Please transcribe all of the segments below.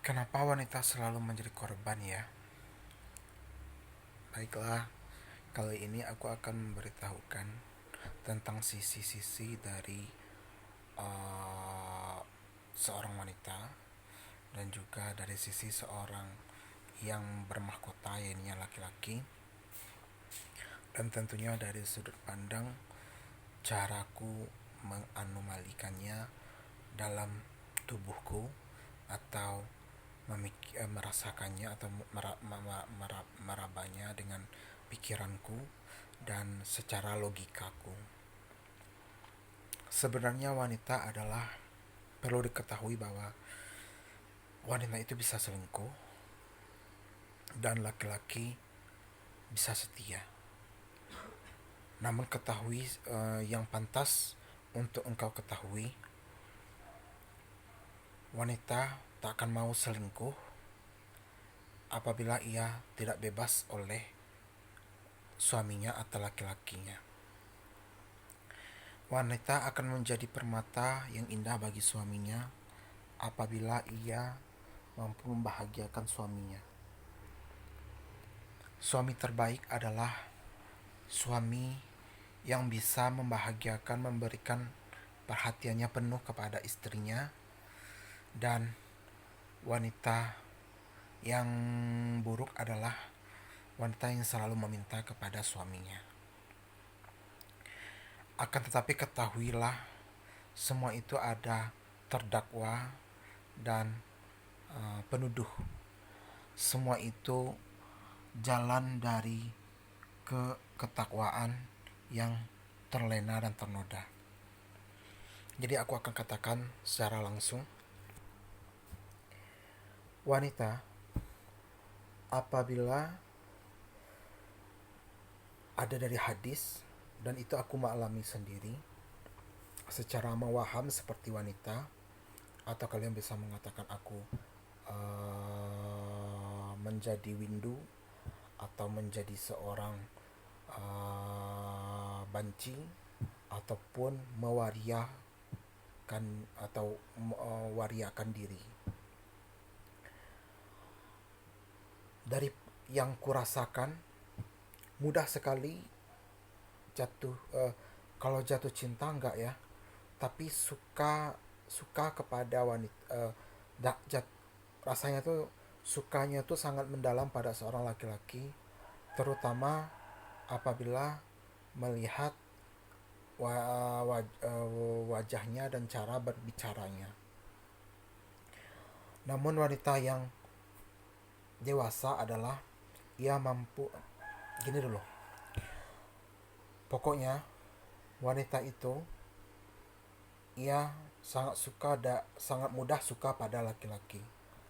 Kenapa wanita selalu menjadi korban ya? Baiklah, kali ini aku akan memberitahukan tentang sisi-sisi dari uh, seorang wanita dan juga dari sisi seorang yang bermahkota yaitu laki-laki, dan tentunya dari sudut pandang caraku menganomalikannya dalam tubuhku atau merasakannya atau merabanya dengan pikiranku dan secara logikaku. Sebenarnya wanita adalah, perlu diketahui bahwa wanita itu bisa selingkuh dan laki-laki bisa setia. Namun ketahui, yang pantas untuk engkau ketahui, wanita tak akan mau selingkuh apabila ia tidak bebas oleh suaminya atau laki-lakinya. Wanita akan menjadi permata yang indah bagi suaminya apabila ia mampu membahagiakan suaminya. Suami terbaik adalah suami yang bisa membahagiakan, memberikan perhatiannya penuh kepada istrinya. Dan wanita yang buruk adalah wanita yang selalu meminta kepada suaminya. Akan tetapi ketahuilah, semua itu ada terdakwa dan penuduh. Semua itu jalan dari ketakwaan yang terlena dan ternoda. Jadi aku akan katakan secara langsung, wanita apabila ada dari hadis, dan itu aku mengalami sendiri secara mewaham seperti wanita, atau kalian bisa mengatakan aku menjadi windu atau menjadi seorang banci, ataupun mewariakan atau wariakan diri. Dari yang kurasakan, mudah sekali jatuh, kalau jatuh cinta enggak ya, tapi suka kepada wanita, rasanya tuh, sukanya tuh sangat mendalam pada seorang laki-laki, terutama apabila melihat wajahnya dan cara berbicaranya. Namun wanita yang dewasa adalah ia mampu, gini dulu, pokoknya wanita itu ia sangat mudah suka pada laki-laki,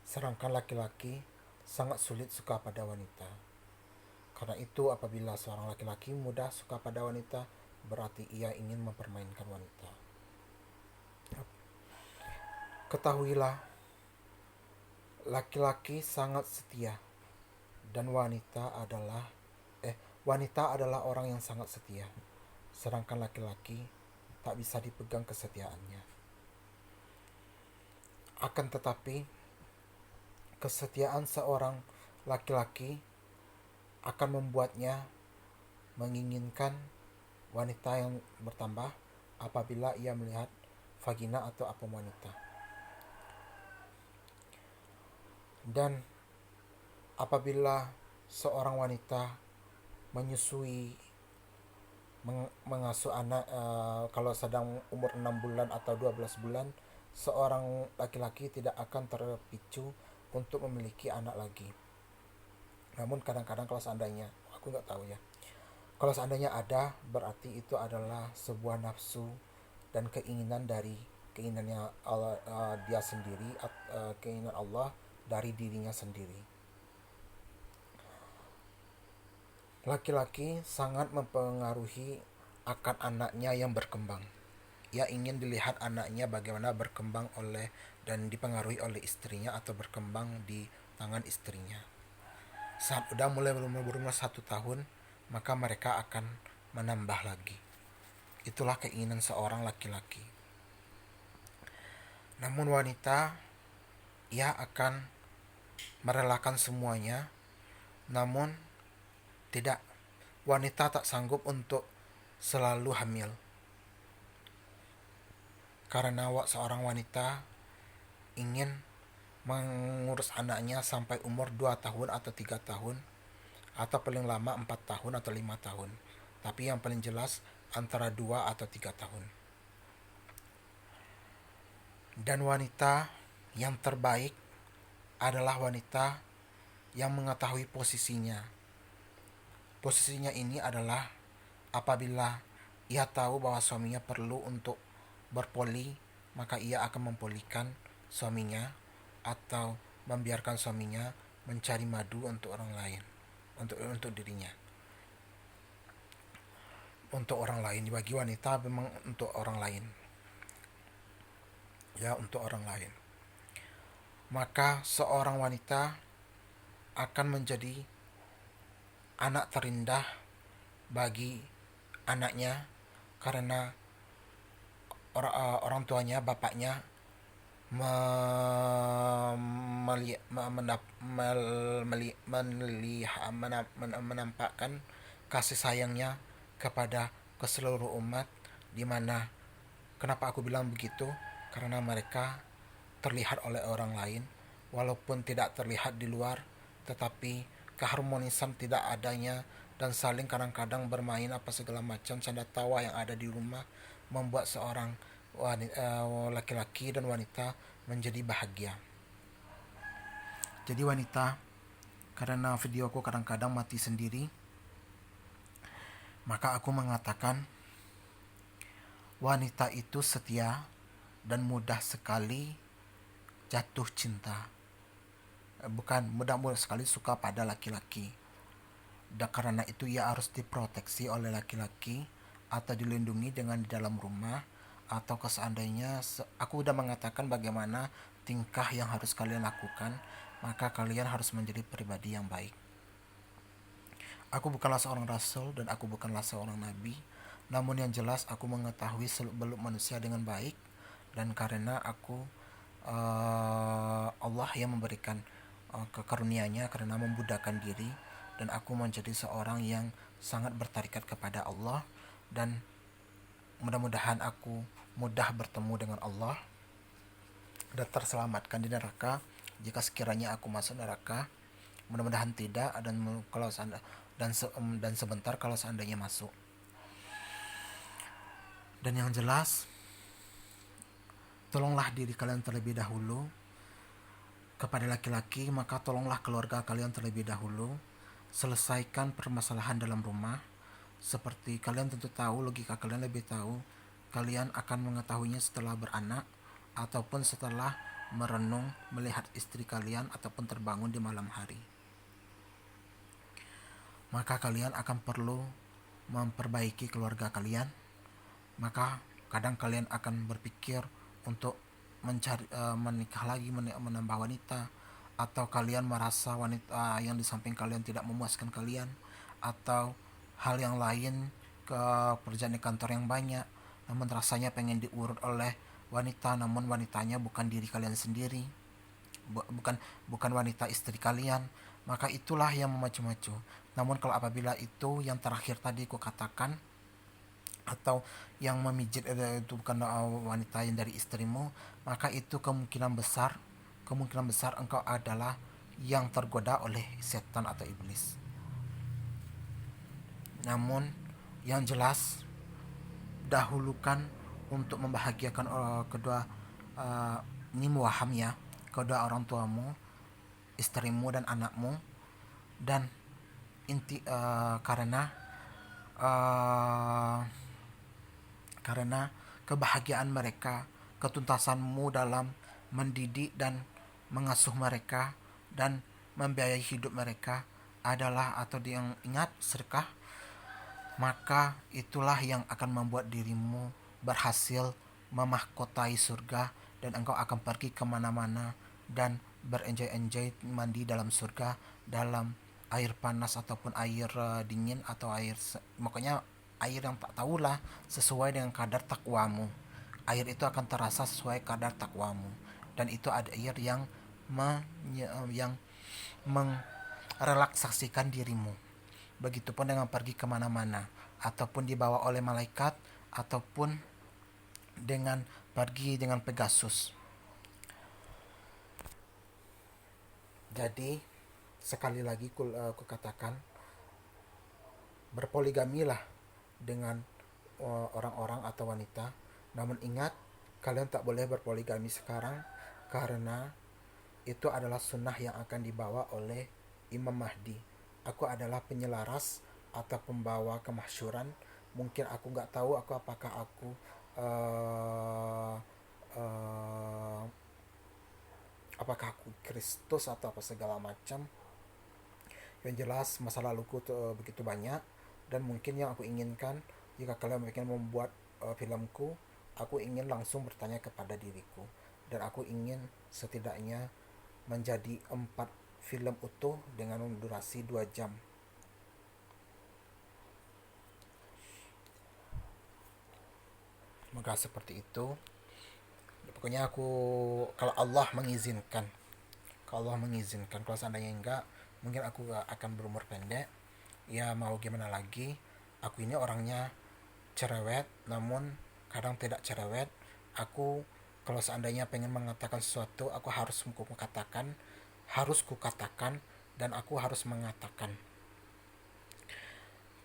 sedangkan laki-laki sangat sulit suka pada wanita. Karena itu apabila seorang laki-laki mudah suka pada wanita, berarti ia ingin mempermainkan wanita. Ketahuilah, laki-laki sangat setia dan wanita adalah orang yang sangat setia, sedangkan laki-laki tak bisa dipegang kesetiaannya. Akan tetapi kesetiaan seorang laki-laki akan membuatnya menginginkan wanita yang bertambah apabila ia melihat vagina atau apem wanita. Dan apabila seorang wanita menyusui, mengasuh anak, kalau sedang umur 6 bulan atau 12 bulan, seorang laki-laki tidak akan terpicu untuk memiliki anak lagi. Namun kadang-kadang kalau seandainya, aku nggak tahu ya, kalau seandainya ada, berarti itu adalah sebuah nafsu dan keinginannya Allah, dia sendiri, keinginan Allah dari dirinya sendiri. Laki-laki sangat mempengaruhi akan anaknya yang berkembang. Ia ingin dilihat anaknya bagaimana berkembang dan dipengaruhi oleh istrinya atau berkembang di tangan istrinya. Saat udah mulai berumur 1 tahun, maka mereka akan menambah lagi. Itulah keinginan seorang laki-laki. Namun wanita, ia akan merelakan semuanya, namun tidak, wanita tak sanggup untuk selalu hamil. Karena seorang wanita ingin mengurus anaknya sampai umur 2 tahun atau 3 tahun, atau paling lama 4 tahun atau 5 tahun. Tapi yang paling jelas antara 2 atau 3 tahun. Dan wanita yang terbaik adalah wanita yang mengetahui posisinya. Posisinya ini adalah apabila ia tahu bahwa suaminya perlu untuk berpoli, maka ia akan mempolikan suaminya atau membiarkan suaminya mencari madu untuk orang lain, untuk dirinya. Untuk orang lain, bagi wanita memang untuk orang lain. Ya, untuk orang lain. Maka seorang wanita akan menjadi anak terindah bagi anaknya karena orang tuanya, bapaknya menampakkan kasih sayangnya kepada keseluruh umat, di mana kenapa aku bilang begitu? Karena mereka terlihat oleh orang lain, walaupun tidak terlihat di luar, tetapi keharmonisan tidak adanya dan saling kadang-kadang bermain apa segala macam canda tawa yang ada di rumah membuat seorang laki-laki dan wanita menjadi bahagia. Jadi wanita, karena videoku kadang-kadang mati sendiri, maka aku mengatakan wanita itu setia dan mudah sekali jatuh cinta. Bukan mudah sekali suka pada laki-laki. Dan karena itu ia harus diproteksi oleh laki-laki atau dilindungi dengan di dalam rumah, atau seandainya aku udah mengatakan bagaimana tingkah yang harus kalian lakukan, maka kalian harus menjadi pribadi yang baik. Aku bukanlah seorang rasul dan aku bukanlah seorang nabi, namun yang jelas aku mengetahui seluk-beluk manusia dengan baik, dan karena aku Allah yang memberikan kekarunia-Nya karena memudahkan diri, dan aku menjadi seorang yang sangat bertarikat kepada Allah, dan mudah-mudahan aku mudah bertemu dengan Allah dan terselamatkan di neraka jika sekiranya aku masuk neraka. Mudah-mudahan tidak, dan kalau dan sebentar kalau seandainya masuk. Dan yang jelas, tolonglah diri kalian terlebih dahulu. Kepada laki-laki, maka tolonglah keluarga kalian terlebih dahulu. Selesaikan permasalahan dalam rumah. Seperti kalian tentu tahu, logika kalian lebih tahu, kalian akan mengetahuinya setelah beranak ataupun setelah merenung melihat istri kalian ataupun terbangun di malam hari. Maka kalian akan perlu memperbaiki keluarga kalian. Maka kadang kalian akan berpikir untuk mencari menikah lagi, menambah wanita, atau kalian merasa wanita yang di samping kalian tidak memuaskan kalian, atau hal yang lain, ke pekerjaan di kantor yang banyak, namun rasanya pengen diurut oleh wanita, namun wanitanya bukan diri kalian sendiri, bukan wanita istri kalian, maka itulah yang memacu-macu. Namun kalau apabila itu yang terakhir tadi ku katakan, atau yang memijit itu bukan wanita yang dari istrimu, maka itu kemungkinan besar engkau adalah yang tergoda oleh setan atau iblis. Namun yang jelas, dahulukan untuk membahagiakan kedua ini muaham ya, kedua orang tuamu, istrimu dan anakmu, dan karena kebahagiaan mereka, ketuntasanmu dalam mendidik dan mengasuh mereka dan membiayai hidup mereka adalah, atau yang ingat, sedekah, maka itulah yang akan membuat dirimu berhasil memahkotai surga, dan engkau akan pergi kemana-mana dan berenjoy mandi dalam surga dalam air panas ataupun air dingin atau pokoknya air yang tak tahulah, sesuai dengan kadar takwamu. Air itu akan terasa sesuai kadar takwamu, dan itu ada air yang merelaksasikan dirimu. Begitupun dengan pergi kemana-mana, ataupun dibawa oleh malaikat, ataupun dengan pergi dengan Pegasus. Jadi sekali lagi aku katakan, berpoligamilah dengan orang-orang atau wanita. Namun ingat, kalian tak boleh berpoligami sekarang, karena itu adalah sunnah yang akan dibawa oleh Imam Mahdi. Aku adalah penyelaras atau pembawa kemasyuran. Mungkin aku nggak tahu apakah aku uh, uh, apakah aku Kristus atau apa segala macam. Yang jelas masa laluku tuh begitu banyak, dan mungkin yang aku inginkan, jika kalian ingin membuat filmku, aku ingin langsung bertanya kepada diriku, dan aku ingin setidaknya menjadi 4 film utuh dengan durasi 2 jam. Semoga seperti itu. Pokoknya aku, kalau Allah mengizinkan, kalau seandainya enggak, mungkin aku akan berumur pendek. Ya mau gimana lagi, aku ini orangnya cerewet, namun kadang tidak cerewet. Aku kalau seandainya pengen mengatakan sesuatu, aku harus kukatakan, dan aku harus mengatakan.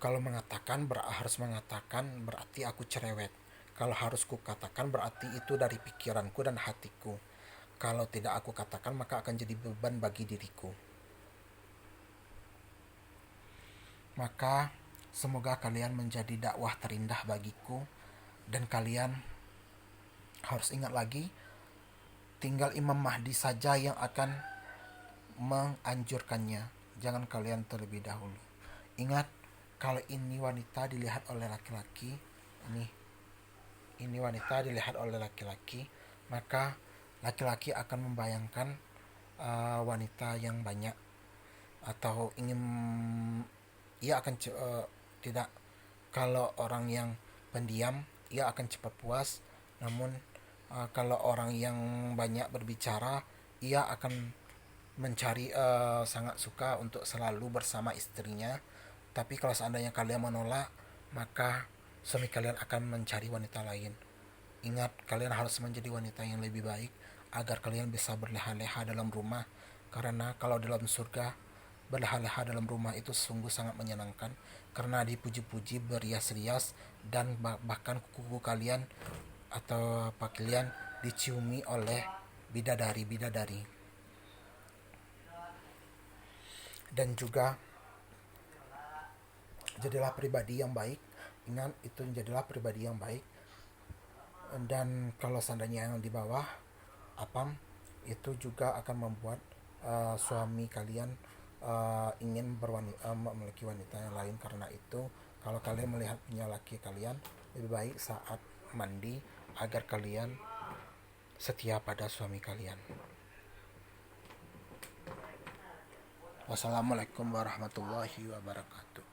Kalau harus mengatakan berarti aku cerewet. Kalau harus kukatakan berarti itu dari pikiranku dan hatiku. Kalau tidak aku katakan, maka akan jadi beban bagi diriku. Maka semoga kalian menjadi dakwah terindah bagiku, dan kalian harus ingat lagi, tinggal Imam Mahdi saja yang akan menganjurkannya. Jangan kalian terlebih dahulu. Ingat, kalau ini wanita dilihat oleh laki-laki, ini wanita dilihat oleh laki-laki, maka laki-laki akan membayangkan wanita yang banyak, atau ingin, ia akan tidak, kalau orang yang pendiam ia akan cepat puas. Namun kalau orang yang banyak berbicara, ia akan mencari, sangat suka untuk selalu bersama istrinya. Tapi kalau seandainya kalian menolak, maka suami kalian akan mencari wanita lain. Ingat, kalian harus menjadi wanita yang lebih baik agar kalian bisa berleha-leha dalam rumah. Karena kalau dalam surga, berleha-leha dalam rumah itu sungguh sangat menyenangkan, karena dipuji-puji, berias-rias, dan bahkan kuku kalian atau pakaian diciumi oleh bidadari-bidadari. Dan juga jadilah pribadi yang baik. Ingat, itu jadilah pribadi yang baik. Dan kalau seandainya yang di bawah apam, itu juga akan membuat suami kalian ingin memiliki wanita yang lain. Karena itu, kalau kalian melihat punya laki kalian, lebih baik saat mandi agar kalian setia pada suami kalian. Wassalamualaikum warahmatullahi wabarakatuh.